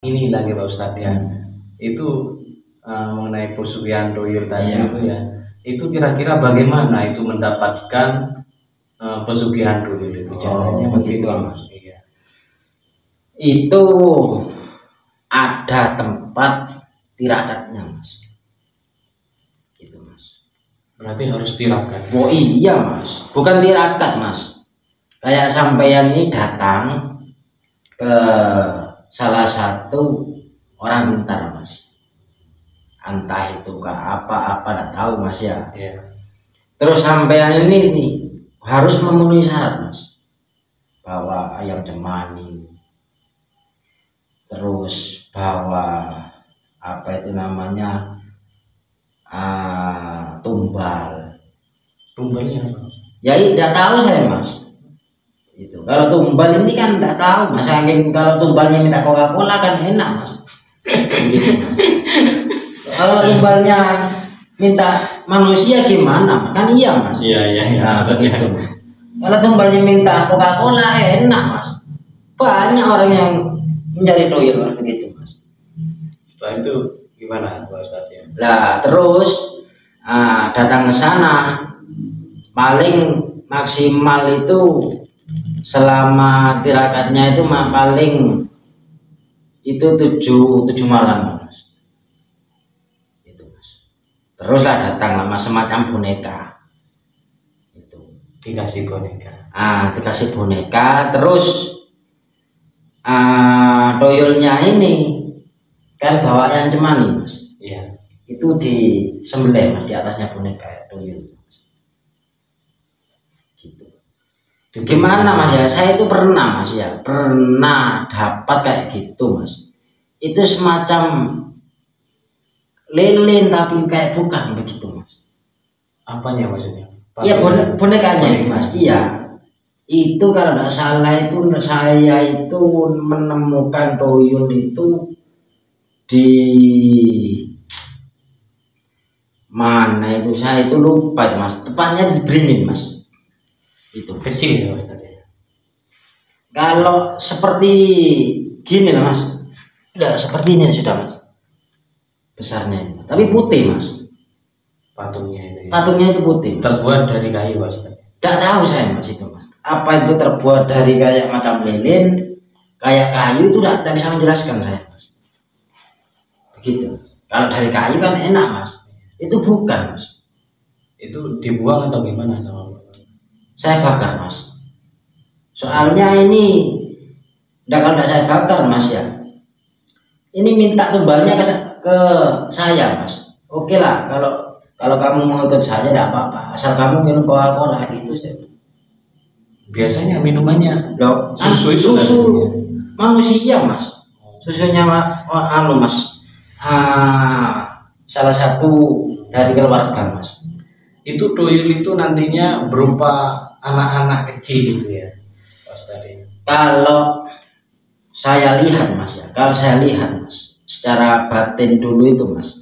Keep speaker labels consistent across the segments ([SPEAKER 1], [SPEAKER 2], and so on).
[SPEAKER 1] Ini lagi Pak Ustadz ya, itu mengenai pesugihan tuyul tadi
[SPEAKER 2] Iya.
[SPEAKER 1] itu ya, itu kira-kira bagaimana itu mendapatkan pesugihan tuyul itu caranya
[SPEAKER 2] begitu,
[SPEAKER 1] mungkin?
[SPEAKER 2] Mas.
[SPEAKER 1] Iya.
[SPEAKER 2] Itu ada tempat tirakatnya, Mas. Itu, Mas.
[SPEAKER 1] Berarti harus tirakat.
[SPEAKER 2] Oh iya, Mas. Bukan tirakat, Mas. Kayak sampeyan ini datang ke salah satu orang pintar, Mas. Entah itu ke apa-apa, nggak tahu, Mas ya.
[SPEAKER 1] Iya.
[SPEAKER 2] Terus sampean ini nih, harus memenuhi syarat, Mas. Bawa ayam cemani, terus bawa apa itu namanya, tumbal.
[SPEAKER 1] Tumbalnya apa?
[SPEAKER 2] Ya tidak tahu saya, Mas. Itu kalau tumbal ini kan tidak tahu, Mas. Kalau tumbalnya minta Coca-Cola kan enak, Mas. Gitu. Kalau tumbalnya minta manusia gimana? Kan iya, Mas.
[SPEAKER 1] Iya iya.
[SPEAKER 2] Ya, begitu. Kalau tumbalnya minta Coca-Cola enak, Mas. Banyak orang yang mencari tuyul begitu, Mas.
[SPEAKER 1] Setelah itu gimana Pak Ustadz ya?
[SPEAKER 2] Lah terus datang ke sana, paling maksimal itu selama tirakatnya itu paling itu 7 malam, Mas. Itu, Mas. Teruslah datang lama semacam boneka. Itu
[SPEAKER 1] Dikasih boneka.
[SPEAKER 2] dikasih boneka, terus tuyulnya ini kan bawa yang cemani, Mas.
[SPEAKER 1] Iya.
[SPEAKER 2] Itu disembelih, Mas, di atasnya boneka ya, tuyul. Gitu. Gimana, Mas ya? Saya itu pernah, Mas ya, pernah dapat kayak gitu, Mas. Itu semacam lilin tapi kayak bukan begitu, Mas.
[SPEAKER 1] Apanya maksudnya?
[SPEAKER 2] Iya, bonekanya, Mas. Iya. Itu kalau nggak salah itu saya itu menemukan tuyul itu di mana itu, saya itu lupa, Mas. Tepatnya di Beringin, Mas. Itu
[SPEAKER 1] Kecil ya Ustadz ya?
[SPEAKER 2] kalau seperti gini lah, Mas. Udah seperti ini sudah, Mas. Besarnya itu. Tapi putih, Mas.
[SPEAKER 1] Patungnya itu ya?
[SPEAKER 2] Patungnya itu putih.
[SPEAKER 1] Terbuat dari kayu Pak Ustadz.
[SPEAKER 2] Tidak tahu saya, Mas, itu, Mas. Apa itu terbuat dari kayak macam lilin, kayak kayu, itu tidak bisa menjelaskan saya, Mas. Begitu. Kalau dari kayu kan enak, Mas. Itu bukan, Mas.
[SPEAKER 1] Itu dibuang atau gimana sama
[SPEAKER 2] Saya bakar, Mas. Soalnya ini kalau tidak saya bakar, Mas ya. Ini minta tumbalnya ke saya, Mas. Oke lah, kalau kamu mau ikut saya tidak apa-apa. Asal kamu minum Coca-Cola gitu saya.
[SPEAKER 1] biasanya minumannya?
[SPEAKER 2] Loh,
[SPEAKER 1] Susu itu
[SPEAKER 2] susu
[SPEAKER 1] kan?
[SPEAKER 2] manusia, Mas. Susunya Mas. Salah satu dari keluarga, Mas.
[SPEAKER 1] Itu tuyul itu nantinya berupa anak-anak kecil gitu ya Mas tadi.
[SPEAKER 2] Kalau saya lihat, Mas ya, Mas, secara batin dulu itu, Mas,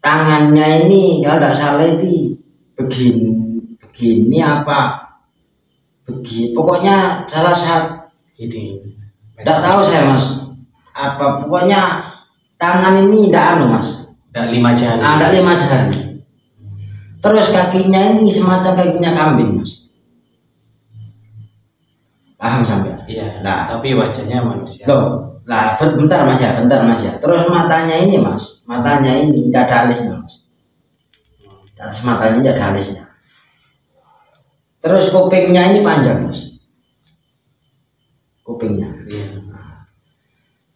[SPEAKER 2] tangannya ini kalau tidak salah itu begini apa begini, pokoknya salah satu,
[SPEAKER 1] Ini
[SPEAKER 2] tidak tahu saya, Mas, apa pokoknya tangan ini tidak Mas,
[SPEAKER 1] ada 5 jari.
[SPEAKER 2] ada 5 jari. Terus kakinya ini semacam kakinya kambing, Mas. Paham sampai?
[SPEAKER 1] Iya.
[SPEAKER 2] Nah,
[SPEAKER 1] Tapi wajahnya manusia.
[SPEAKER 2] loh, lah bentar, Mas ya. Terus matanya ini, Mas, matanya ini tidak ada alisnya, Mas. Atas matanya tidak ada alisnya. Terus kupingnya ini panjang, Mas. Kupingnya.
[SPEAKER 1] Iya.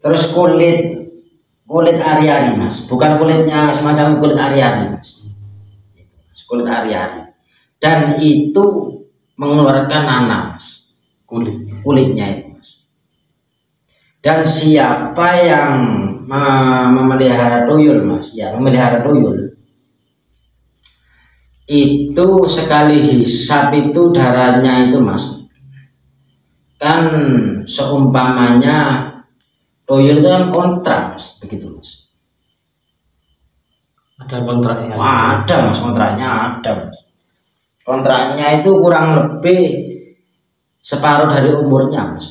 [SPEAKER 2] Terus kulit ari-ari, Mas. Bukan kulitnya semacam kulit ari-ari, Mas. Kulit ari-ari. Dan itu mengeluarkan nanah, Mas. Kulitnya itu, Mas. Dan siapa yang memelihara tuyul, Mas? Ya, memelihara tuyul. Itu sekali hisap itu darahnya itu, Mas. Kan seumpamanya tuyul itu kan kontrak, Mas. Begitu, Mas.
[SPEAKER 1] Ada kontraknya.
[SPEAKER 2] Ada, Mas, kontraknya ada, Mas. Kontraknya itu kurang lebih separuh dari umurnya, Mas.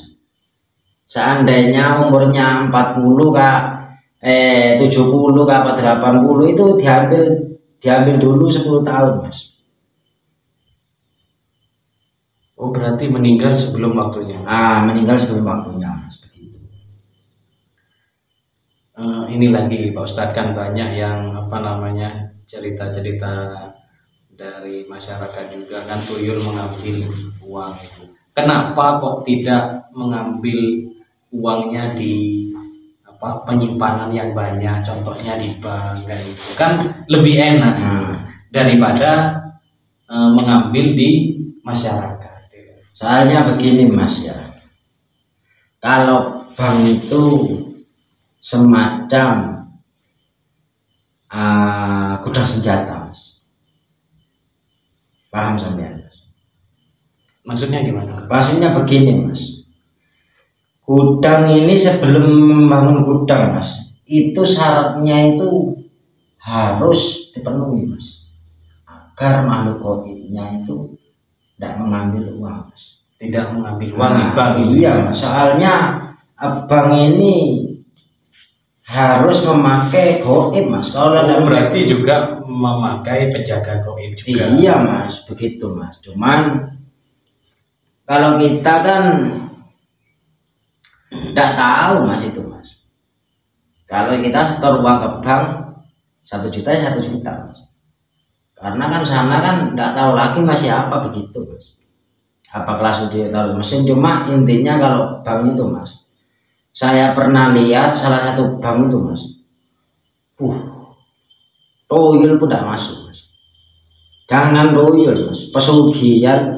[SPEAKER 2] seandainya umurnya 40 kak 70 kak apa 80 itu diambil dulu 10 tahun mas.
[SPEAKER 1] Oh berarti meninggal sebelum waktunya.
[SPEAKER 2] Meninggal sebelum waktunya mas, begitu.
[SPEAKER 1] Ini lagi Pak Ustadz, kan banyak yang cerita-cerita dari masyarakat juga kan tuyul mengambil uang itu. Kenapa kok tidak mengambil uangnya di penyimpanan yang banyak, contohnya di bank kan, itu kan lebih enak daripada mengambil di masyarakat.
[SPEAKER 2] Soalnya begini mas ya, kalau bank itu semacam gudang senjata mas. Paham sampean mas?
[SPEAKER 1] Maksudnya gimana?
[SPEAKER 2] Maksudnya begini mas, gudang ini sebelum membangun gudang mas, itu syaratnya itu harus dipenuhi mas, agar makhluk gaibnya itu tidak mengambil uang mas.
[SPEAKER 1] Tidak mengambil uang di bank.
[SPEAKER 2] Iya mas, soalnya bank ini harus memakai gaib mas. Kalau
[SPEAKER 1] berarti juga memakai penjaga gaib juga.
[SPEAKER 2] Iya mas, begitu mas. Cuman kalau kita kan tidak tahu mas itu mas. Kalau kita setor uang ke bank 1 juta ya 1 juta mas. Karena kan sana kan tidak tahu lagi masih apa, begitu mas. Apa kelas ditaruh mesin. Cuma intinya kalau bank itu mas, saya pernah lihat salah satu bank itu mas, toyol pun tidak masuk mas. Jangan toyol mas, pesugihan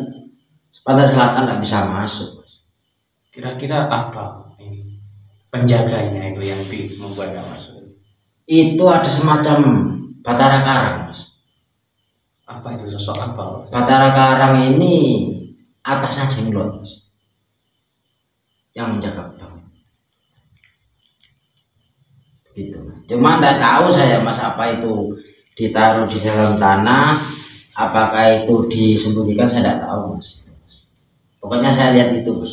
[SPEAKER 2] Pantai Selatan tidak bisa masuk mas.
[SPEAKER 1] Kira-kira apa ini penjaganya itu yang membuat tidak masuk?
[SPEAKER 2] Itu ada semacam Batara Karang mas.
[SPEAKER 1] Apa itu, sosok apa?
[SPEAKER 2] Batara Karang ini atasnya jenglot mas, yang menjaga bank. Gitu. Cuma tidak tahu saya mas, apa itu ditaruh di dalam tanah, apakah itu disembunyikan, saya tidak tahu mas. Pokoknya saya lihat itu mas.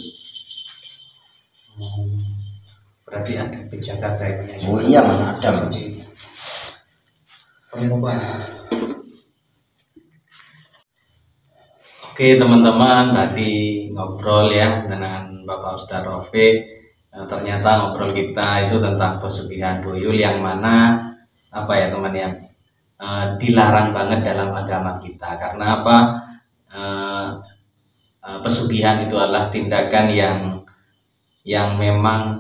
[SPEAKER 1] Berarti ada penjaga gaibnya.
[SPEAKER 2] Oh iya mas, ada mas.
[SPEAKER 1] Oke teman-teman, tadi ngobrol ya dengan Bapak Ustadz Rafiq. Ternyata ngobrol kita itu tentang pesugihan tuyul, yang mana teman ya, dilarang banget dalam agama kita. Karena pesugihan itu adalah tindakan yang memang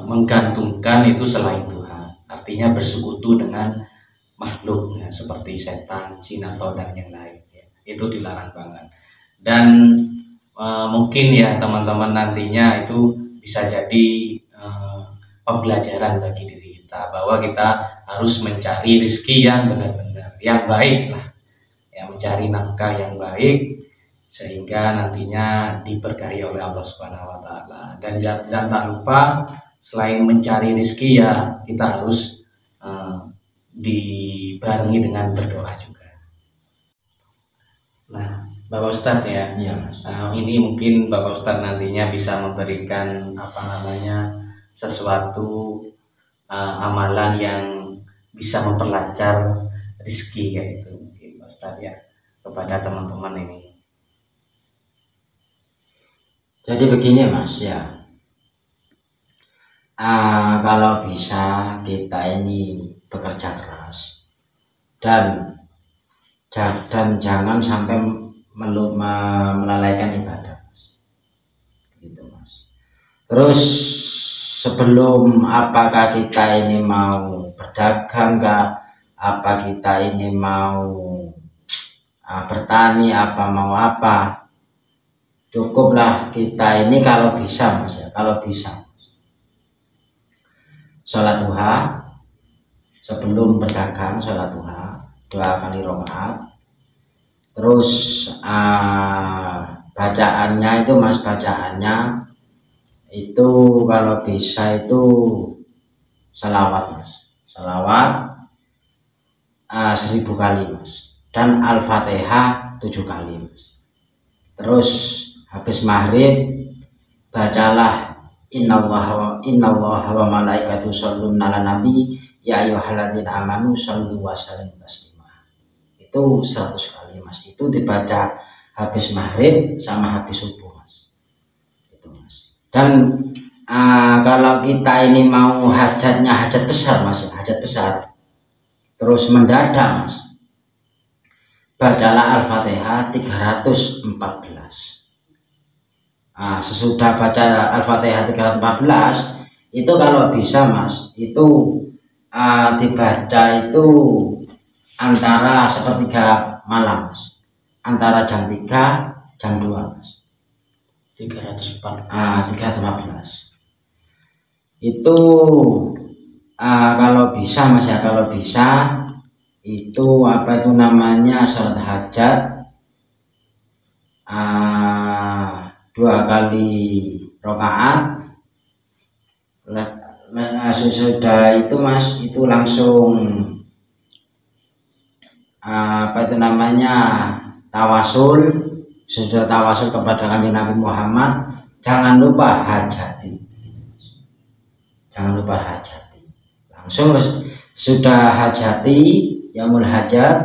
[SPEAKER 1] menggantungkan itu selain Tuhan. Artinya bersekutu dengan makhluknya seperti setan, jin atau dan yang lain ya. Itu dilarang banget. Dan mungkin ya teman-teman nantinya itu bisa jadi pembelajaran bagi diri kita, bahwa kita harus mencari rezeki yang benar-benar yang baik lah ya, mencari nafkah yang baik sehingga nantinya diberkahi oleh Allah Subhanahu wa taala. Dan jangan tak lupa, selain mencari rezeki ya kita harus dibarengi dengan berdoa juga. Nah, Bapak Ustadz ya, ini mungkin Bapak Ustadz nantinya bisa memberikan sesuatu amalan yang bisa memperlancar rezeki yaitu mungkin Pak Ustadz ya, kepada teman-teman ini.
[SPEAKER 2] Jadi begini mas ya, kalau bisa kita ini bekerja keras dan jangan sampai melalaikan ibadah gitu mas. Terus sebelum apakah kita ini mau berdagang apa kita ini mau bertani mau apa, cukuplah kita ini kalau bisa mas ya, kalau bisa sholat duha sebelum berdagang, sholat duha 2 kali rakaat. Terus bacaannya itu mas, bacaannya itu kalau bisa itu salawat mas, salawat 1000 kali mas, dan Al-Fatihah 7 kali mas. Terus habis maghrib bacalah innallaha wa malaikatu shalluna 'alan nabi ya ayyuhalladzina amanu shallu wa sallimu taslima. Itu 100 kali Mas. Itu dibaca habis maghrib sama habis subuh Mas. Itu Mas. Dan kalau kita ini mau hajatnya hajat besar Mas, hajat besar terus mendadak Mas, bacalah Al-Fatihah 314. Sesudah baca Al-Fatihah 314 itu kalau bisa Mas, itu dibaca itu antara sepertiga malam Mas, antara jam 3 jam 2 Mas. 314 itu kalau bisa Mas ya, kalau bisa itu apa itu namanya sholat hajat 2 kali rakaat. Sudah itu Mas, itu langsung apa itu namanya tawasul. Sudah tawasul kepada Kanjeng Nabi Muhammad, jangan lupa hajati, jangan lupa hajati. Langsung sudah hajati yaumul hajat,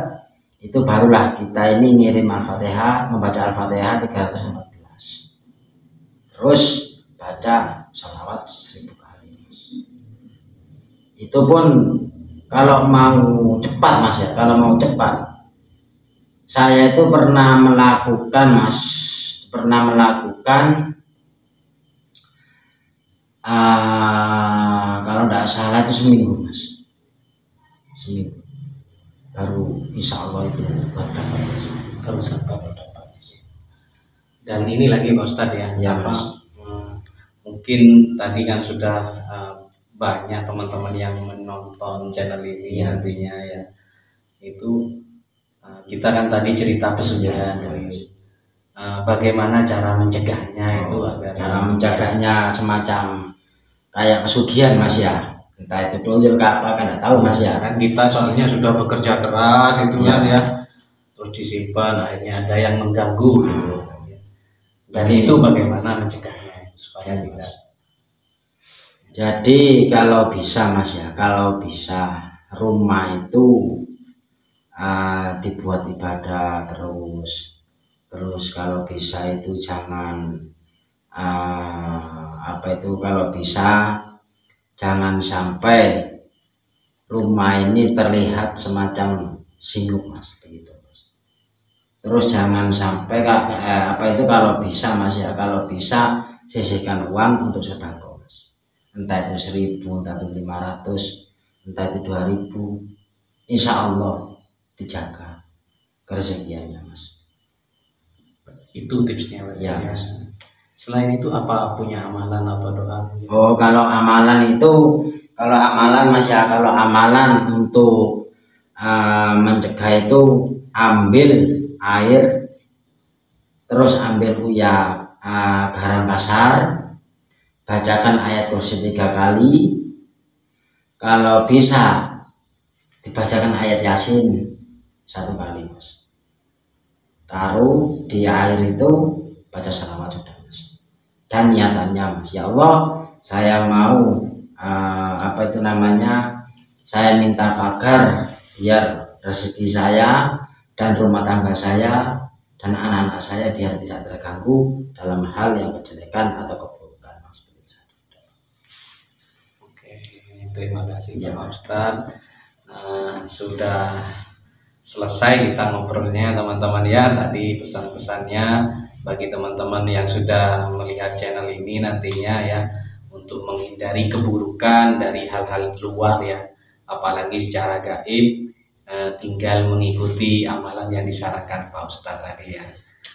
[SPEAKER 2] itu barulah kita ini ngirim Al-Fatihah, membaca Al-Fatihah 314. Terus baca sholawat 1000 kali. Itu pun kalau mau cepat Mas ya, kalau mau cepat. Saya itu pernah melakukan Mas, kalau tidak salah itu seminggu Mas, seminggu baru insya Allah itu dapat Mas.
[SPEAKER 1] Kalau dapat. Dan ini lagi Pak Ustadz ya, mungkin tadi kan sudah banyak teman-teman yang menonton channel ini nantinya ya, itu kita kan tadi cerita pesugihan, bagaimana cara mencegahnya itu agar
[SPEAKER 2] cara mencegahnya semacam kayak pesugihan Mas ya, entah itu tuyul apa kan nggak tahu Mas ya.
[SPEAKER 1] Kan kita soalnya sudah bekerja keras itu kan ya, terus disimpan akhirnya ada yang mengganggu gitu. Dan itu bagaimana mencegahnya supaya tidak.
[SPEAKER 2] Jadi kalau bisa Mas ya, kalau bisa rumah itu dibuat ibadah terus kalau bisa itu jangan apa itu, kalau bisa jangan sampai rumah ini terlihat semacam singguk Mas, begitu Mas. Terus jangan sampai apa itu, kalau bisa Mas ya, kalau bisa sisihkan uang untuk sedekah Mas, entah itu 1000, entah itu 500, entah itu 2000, insya Allah dijaga kerezekiannya Mas.
[SPEAKER 1] Itu tipsnya
[SPEAKER 2] ya Mas.
[SPEAKER 1] Selain itu apa punya amalan apa doa?
[SPEAKER 2] Oh, kalau amalan itu, kalau amalan Mas ya, kalau amalan untuk mencegah itu ambil air, terus ambil garam kasar, bacakan ayat kursi 3 kali, kalau bisa dibacakan ayat Yasin 1 kali Mas. Taruh di air itu, baca shalawat sudah Mas. Dan niatannya Mas, ya Allah saya mau apa itu namanya, saya minta pagar biar rezeki saya dan rumah tangga saya dan anak-anak saya biar tidak terganggu dalam hal yang kejelekan atau keburukan Mas.
[SPEAKER 1] Oke, terima kasih ya Pak Ustadz. Sudah selesai kita ngobrolnya teman-teman ya. Tadi pesan-pesannya bagi teman-teman yang sudah melihat channel ini nantinya ya, untuk menghindari keburukan dari hal-hal luar ya, apalagi secara gaib, tinggal mengikuti amalan yang disarankan Pak Ustadz tadi ya.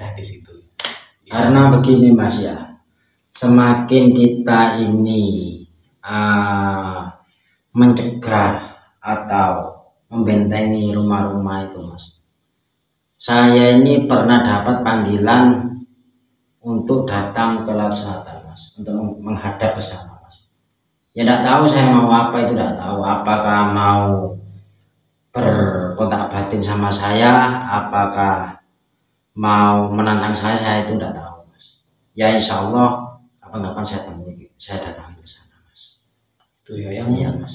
[SPEAKER 1] Nah di situ.
[SPEAKER 2] Karena begini Mas ya, semakin kita ini mencegah atau membentengi rumah-rumah itu Mas, saya ini pernah dapat panggilan untuk datang ke Laut Selatan Mas, untuk menghadap ke sana Mas. Ya tidak tahu saya mau apa, itu tidak tahu apakah mau berkontak batin sama saya, apakah mau menantang saya itu tidak tahu Mas. Ya insya Allah kapan-kapan saya temui. saya datang ke sana, Mas.
[SPEAKER 1] Itu ya yang
[SPEAKER 2] Iya, Mas.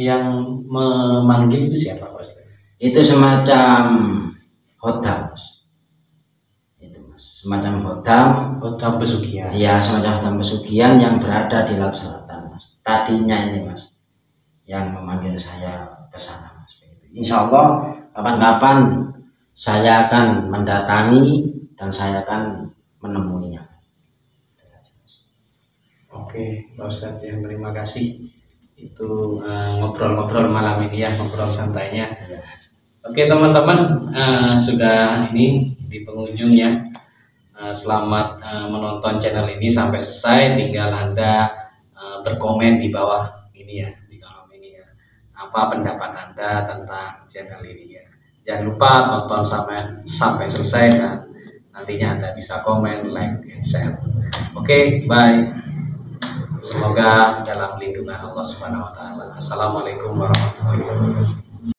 [SPEAKER 1] yang memanggil itu siapa, Mas?
[SPEAKER 2] Itu semacam hodam, Mas. Itu, Mas. Semacam hodam.
[SPEAKER 1] Hodam pesugihan.
[SPEAKER 2] Iya, semacam hodam pesugihan yang berada di Laut Selatan, Mas. Tadinya ini, Mas, yang memanggil saya ke sana, Mas. Insya Allah kapan-kapan saya akan mendatangi dan saya akan menemuinya.
[SPEAKER 1] Oke, Pak Ustadz, ya, terima kasih. Itu ngobrol-ngobrol malam ini ya, ngobrol santainya. Oke teman-teman, sudah ini di penghujung ya. Selamat menonton channel ini sampai selesai. Tinggal Anda berkomen di bawah ini ya, di kolom ini ya. Apa pendapat Anda tentang channel ini ya? Jangan lupa tonton sampai selesai dan nantinya Anda bisa komen, like, and share. Oke, bye. Semoga dalam lindungan Allah Subhanahu wa taala. Assalamualaikum warahmatullahi wabarakatuh.